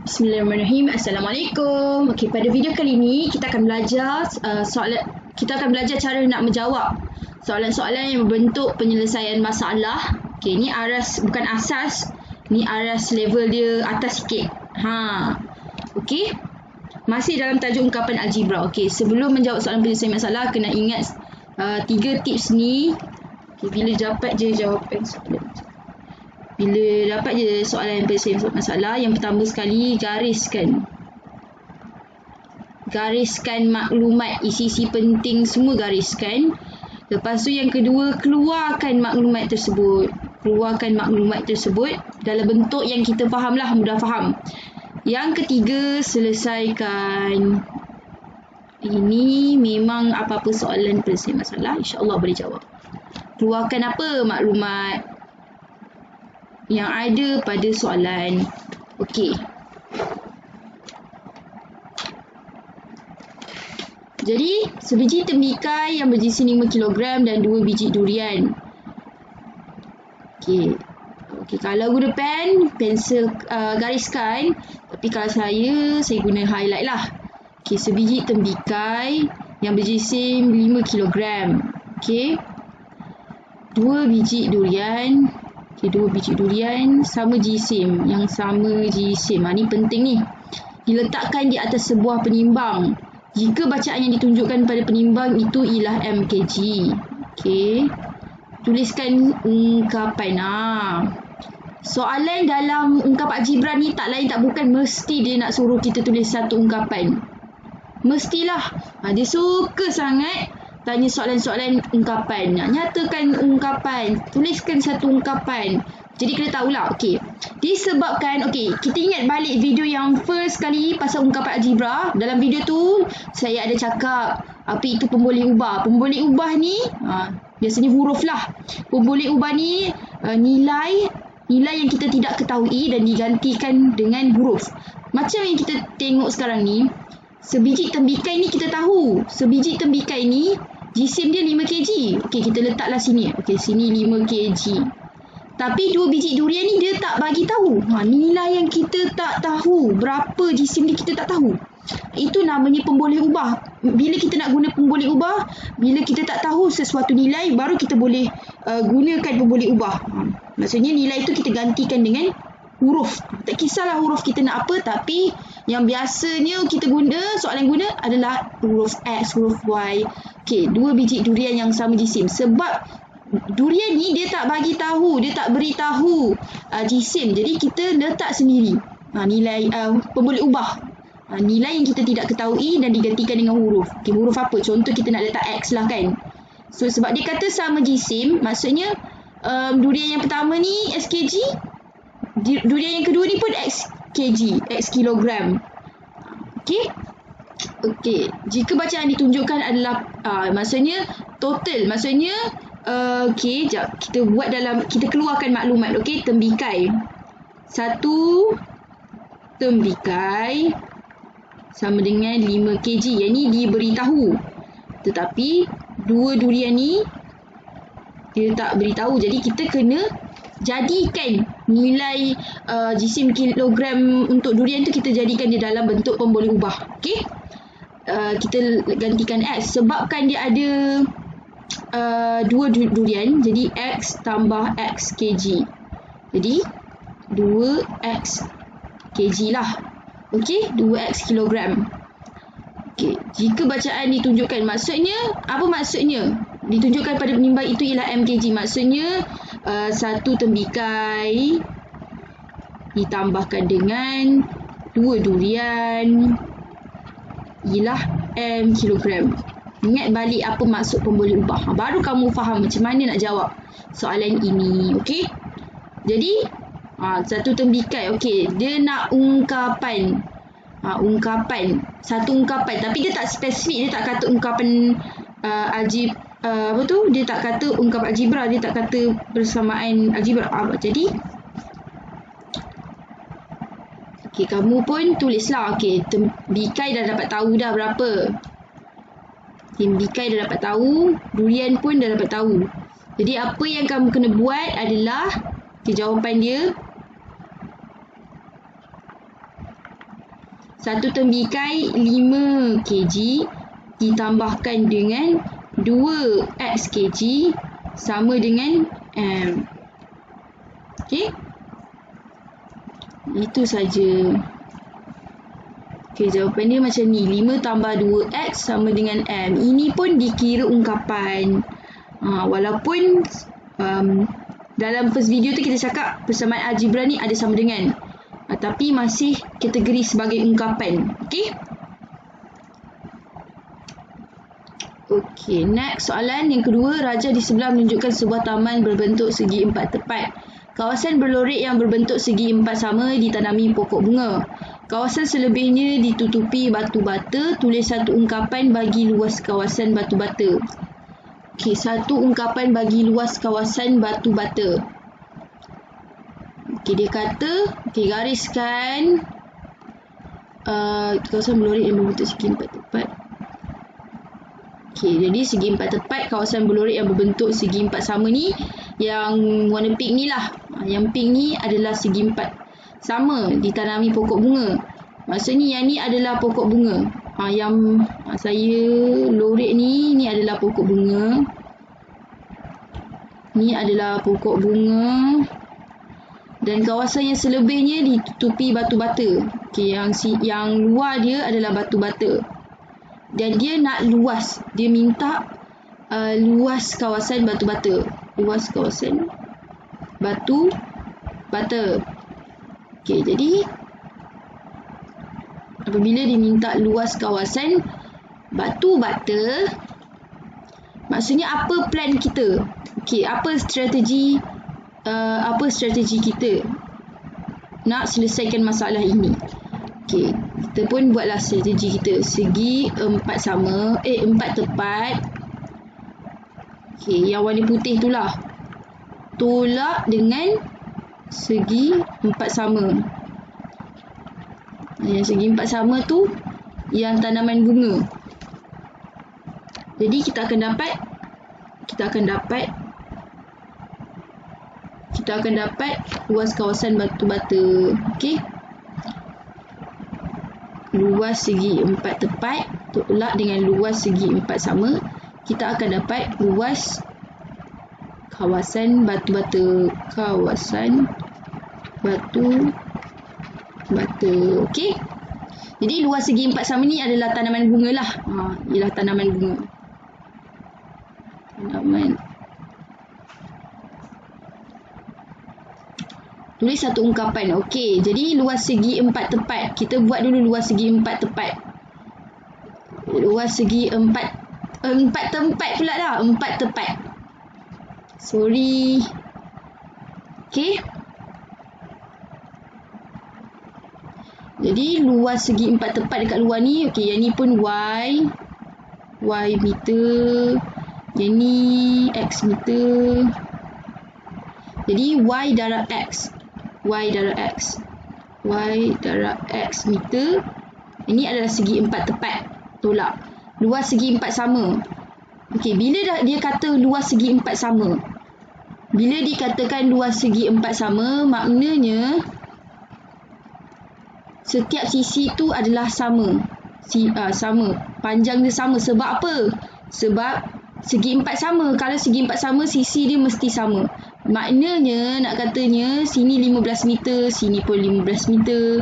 Bismillahirrahmanirrahim. Assalamualaikum. Okey, pada video kali ini kita akan belajar cara nak menjawab soalan-soalan yang berbentuk penyelesaian masalah. Okey, ni aras bukan asas, ni aras level dia atas sikit. Okey. Masih dalam tajuk ungkapan algebra. Okey, sebelum menjawab soalan penyelesaian masalah kena ingat 3 tips ni. Okey, bila dapat je jawapan soalan. Bila dapat je soalan penyelesaian masalah, yang pertama sekali gariskan maklumat, isi-isi penting semua gariskan. Lepas tu yang kedua, keluarkan maklumat tersebut dalam bentuk yang kita faham lah, mudah faham. Yang ketiga, selesaikan. Ini memang apa-apa soalan penyelesaian masalah, insya-Allah boleh jawab. Keluarkan apa maklumat yang ada pada soalan. Okey. Jadi, sebiji tembikar yang berisi 5 kg dan 2 biji durian. Okey. Kalau guna pensel gariskan. Tapi kalau saya guna highlight lah. Okey, sebiji tembikar yang berisi 5 kg. Okey. 2 biji durian. Okey, 2 biji durian sama jisim. Ni penting ni. Diletakkan di atas sebuah penimbang. Jika bacaan yang ditunjukkan pada penimbang itu ialah mkg. Okey. Tuliskan ungkapan. Soalan dalam ungkapan algebra ni tak lain tak bukan mesti dia nak suruh kita tulis satu ungkapan. Mestilah. Dia suka sangat tanya soalan-soalan ungkapan. Nak nyatakan ungkapan. Tuliskan satu ungkapan. Jadi kena tahulah. Okey. Disebabkan, kita ingat balik video yang first kali pasal ungkapan algebra. Dalam video tu, saya ada cakap apa itu pemboleh ubah. Pemboleh ubah ni, biasanya huruf lah. Pemboleh ubah ni, nilai yang kita tidak ketahui dan digantikan dengan huruf. Macam yang kita tengok sekarang ni, sebiji tembikar ni kita tahu. Sebiji tembikar ni jisim dia 5 kg. Okey, kita letaklah sini. Okey, sini 5 kg. Tapi 2 biji durian ni dia tak bagi tahu. Nilai yang kita tak tahu. Berapa jisim dia kita tak tahu. Itu namanya pemboleh ubah. Bila kita nak guna pemboleh ubah, bila kita tak tahu sesuatu nilai, baru kita boleh gunakan pemboleh ubah. Maksudnya nilai itu kita gantikan dengan huruf. Tak kisahlah huruf kita nak apa, tapi yang biasanya kita soalan guna adalah huruf X, huruf Y. Okey, 2 biji durian yang sama jisim. Sebab durian ni dia tak bagi tahu, dia tak beritahu jisim. Jadi kita letak sendiri nilai pemboleh ubah. Nilai yang kita tidak ketahui dan digantikan dengan huruf. Okey, huruf apa? Contoh kita nak letak X lah kan. So sebab dia kata sama jisim, maksudnya durian yang pertama ni X kg, durian yang kedua ni pun X kg, X kilogram. Okey. Okey, jika bacaan ditunjukkan adalah maksudnya total, maksudnya jap, kita keluarkan maklumat. Okey, tembikar. Satu tembikar sama dengan 5 kg. Yang ni diberitahu. Tetapi 2 durian ni dia tak beritahu. Jadi kita kena jadikan nilai jisim kilogram untuk durian tu, kita jadikan dia dalam bentuk pemboleh ubah. Okey. Kita gantikan X sebabkan dia ada 2 durian, jadi X tambah X kg. Jadi 2X kg lah. Okey, 2X kilogram. Okey, jika bacaan ditunjukkan, maksudnya apa maksudnya? Ditunjukkan pada penimbang itu ialah mkg. Maksudnya satu tembikar ditambahkan dengan 2 durian ialah m kilogram. Ingat balik apa maksud pemboleh ubah. Baru kamu faham macam mana nak jawab soalan ini. Okey. Jadi satu tembikar. Okey, dia nak ungkapan. Satu ungkapan. Tapi dia tak spesifik. Dia tak kata ungkapan dia tak kata ungkapan algebra. Dia tak kata bersamaan algebra. Jadi okey, kamu pun tulislah. Okey, tembikar dah dapat tahu dah berapa. Tembikar dah dapat tahu. Durian pun dah dapat tahu. Jadi apa yang kamu kena buat adalah jawapan dia Satu tembikai 5 kg ditambahkan dengan 2x kg sama dengan M. Okey. Itu saja. Okey, jawapan dia macam ni. 5 tambah 2x sama dengan M. Ini pun dikira ungkapan. Walaupun dalam first video tu kita cakap persamaan algebra ni ada sama dengan. Tapi masih kategori sebagai ungkapan. Okey. Okey, next soalan yang kedua. Raja di sebelah menunjukkan sebuah taman berbentuk segi empat tepat. Kawasan berlorik yang berbentuk segi empat sama ditanami pokok bunga. Kawasan selebihnya ditutupi batu bata. Tulis satu ungkapan bagi luas kawasan batu bata. Okey, satu ungkapan bagi luas kawasan batu bata. Okey, dia kata, okey, gariskan kawasan berlorik yang berbentuk segi empat tepat. Okey, jadi segi empat tepat, kawasan berlorik yang berbentuk segi empat sama ni, yang warna pink ni lah. Yang pink ni adalah segi empat sama, ditanami pokok bunga. Maksudnya yang ni adalah pokok bunga. Yang saya lorik ni adalah pokok bunga. Ni adalah pokok bunga. Dan kawasan yang selebihnya ditutupi batu bata. Okey, yang luar dia adalah batu bata. Dan dia nak luas. Dia minta luas kawasan batu bata. Luas kawasan batu bata. Okey, jadi apabila diminta luas kawasan batu bata, maksudnya apa plan kita? Okey, apa strategi kita nak selesaikan masalah ini? Okey, kita pun buatlah strategi kita. Segi empat sama, empat tepat. Okey, yang warna putih itulah. Tolak dengan segi empat sama. Yang segi empat sama tu yang tanaman bunga. Jadi kita akan dapat luas kawasan batu bata. Okey. Luas segi empat tepat tolak dengan luas segi empat sama, kita akan dapat luas kawasan batu bata. Kawasan batu bata. Okey. Jadi luas segi empat sama ni adalah tanaman bunga lah. Ialah tanaman bunga. Tulis satu ungkapan. Okey, jadi luas segi empat tepat. Kita buat dulu luas segi empat tepat. Luas segi empat tempat pula dah. Empat tepat. Sorry. Okey. Jadi luas segi empat tepat dekat luar ni. Okey, yang ni pun Y meter. Yang ni X meter. Jadi Y darab X. Y darab X meter. Ini adalah segi empat tepat. Tolak. Luas segi empat sama. Okey, bila dia kata luas segi empat sama. Bila dikatakan luas segi empat sama, maknanya setiap sisi tu adalah sama. Sama. Panjang dia sama. Sebab apa? Sebab segi empat sama. Kalau segi empat sama, sisi dia mesti sama. Maknanya nak katanya sini 15 meter, sini pun 15 meter,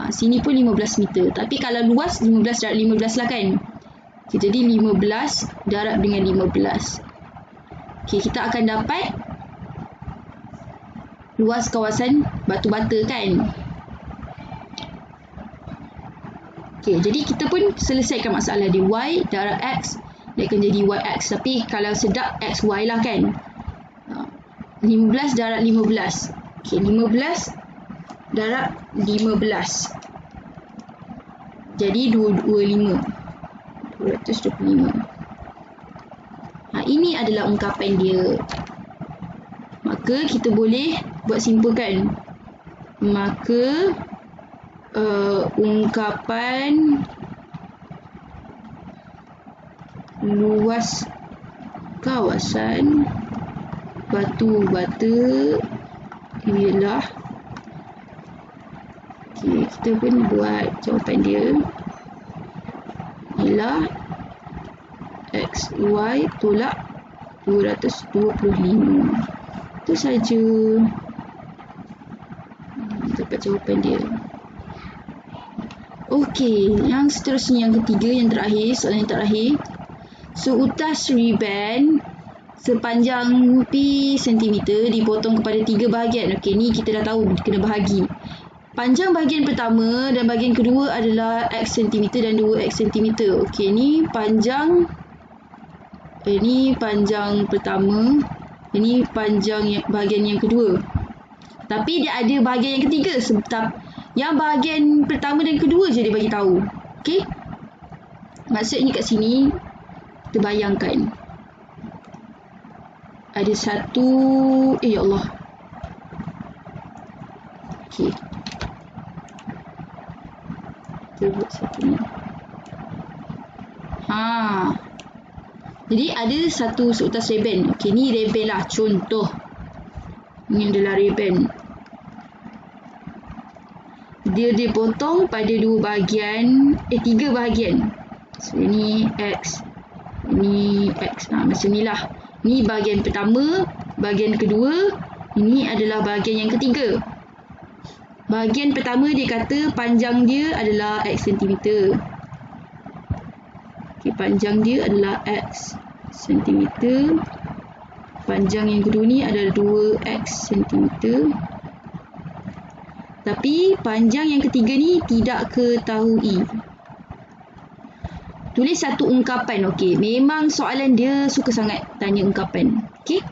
sini pun 15 meter. Tapi kalau luas 15 darab 15 lah kan. Okay, jadi 15 darab dengan 15. Okay, kita akan dapat luas kawasan batu bata kan. Okay, jadi kita pun selesaikan masalah di Y darab X. Dia akan jadi YX. Tapi kalau sedap XY lah kan. 15 darab 15. Okey, 15 darab 15. Jadi 225. 225. Ini adalah ungkapan dia. Maka kita boleh buat simpulkan. Maka ungkapan luas kawasan batu bata ialah Okey, kita pun buat jawapan dia. Ialah XY tolak 225. Itu saja. Dapat jawapan dia. Okey, yang seterusnya, yang ketiga, yang terakhir, soalan yang terakhir. Seutas ribbon sepanjang pi sentimeter dipotong kepada 3 bahagian. Okey, ni kita dah tahu kena bahagi. Panjang bahagian pertama dan bahagian kedua adalah X cm dan 2X cm. Okey, ni panjang pertama, ini panjang bahagian yang kedua. Tapi dia ada bahagian yang ketiga. Yang bahagian pertama dan kedua je dia bagi tahu. Okey? Maksudnya kat sini kita bayangkan ada satu, ya Allah. Okey. Kita buat satu ni. Jadi ada satu seutas reben. Okey, ni reben lah, contoh. Ini adalah reben. Dia dipotong pada 3 bahagian. So, ini X. Ini X. Macam ni lah. Ni bahagian pertama, bahagian kedua. Ini adalah bahagian yang ketiga. Bahagian pertama dia kata panjang dia adalah X cm. Okay, panjang dia adalah X cm. Panjang yang kedua ni adalah 2X cm. Tapi panjang yang ketiga ni tidak ketahui. Tulis satu ungkapan. Okey, memang soalan dia suka sangat tanya ungkapan. Okey.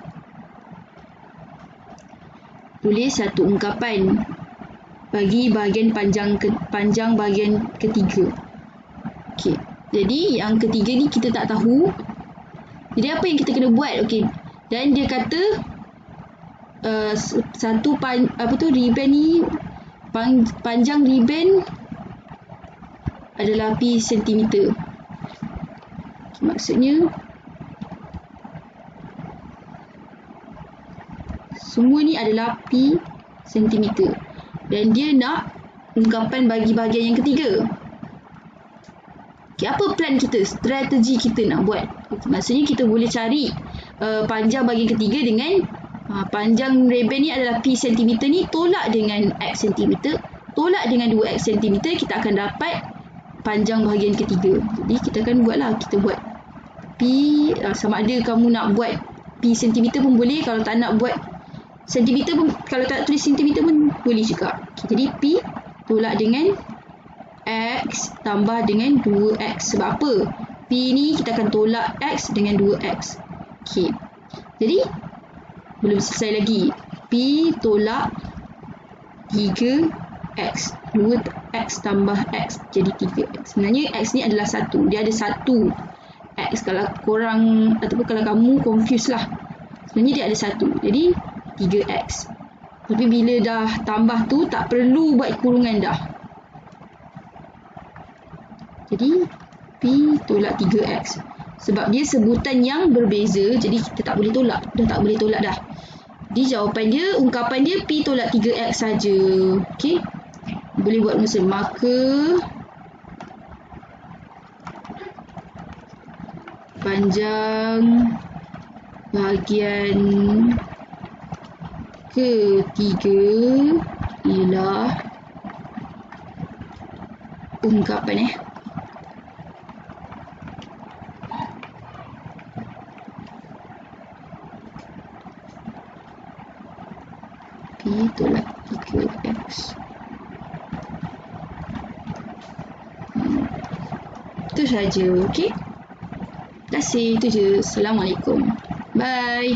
Tulis satu ungkapan bagi bahagian panjang bahagian ketiga. Okey. Jadi yang ketiga ni kita tak tahu. Jadi apa yang kita kena buat? Okey. Dan dia kata ribbon ni, panjang ribbon adalah pi sentimeter. Maksudnya semua ni adalah pi sentimeter. Dan dia nak ungkapan bagi bahagian yang ketiga. Okay, apa plan kita? Strategi kita nak buat. Maksudnya kita boleh cari panjang bahagian ketiga dengan panjang ribbon ni adalah pi sentimeter ni tolak dengan X sentimeter, tolak dengan 2X sentimeter, kita akan dapat panjang bahagian ketiga. Jadi kita akan buatlah, kita buat pi, sama ada kamu nak buat pi sentimeter pun boleh, kalau tak nak buat sentimeter pun, kalau tak tulis sentimeter pun boleh juga. Okay, jadi pi tolak dengan X tambah dengan 2X. Sebab apa? Pi ni kita akan tolak X dengan 2X. Okay, jadi belum selesai lagi. Pi tolak 3X. 2X tambah X jadi 3X. Sebenarnya X ni adalah 1. Dia ada 1 X. Kalau korang ataupun kalau kamu confuse lah, sebenarnya dia ada 1. Jadi 3X. Tapi bila dah tambah tu tak perlu buat kurungan dah. Jadi P tolak 3X. Sebab dia sebutan yang berbeza, jadi kita tak boleh tolak. Dah tak boleh tolak dah. Jadi jawapan dia, ungkapan dia P tolak 3X saja. Okey. Boleh buat mesin. Maka panjang bahagian ketiga ialah ungkapan P tolak 3X. Itu saja, okey? Terima kasih, itu je. Assalamualaikum. Bye.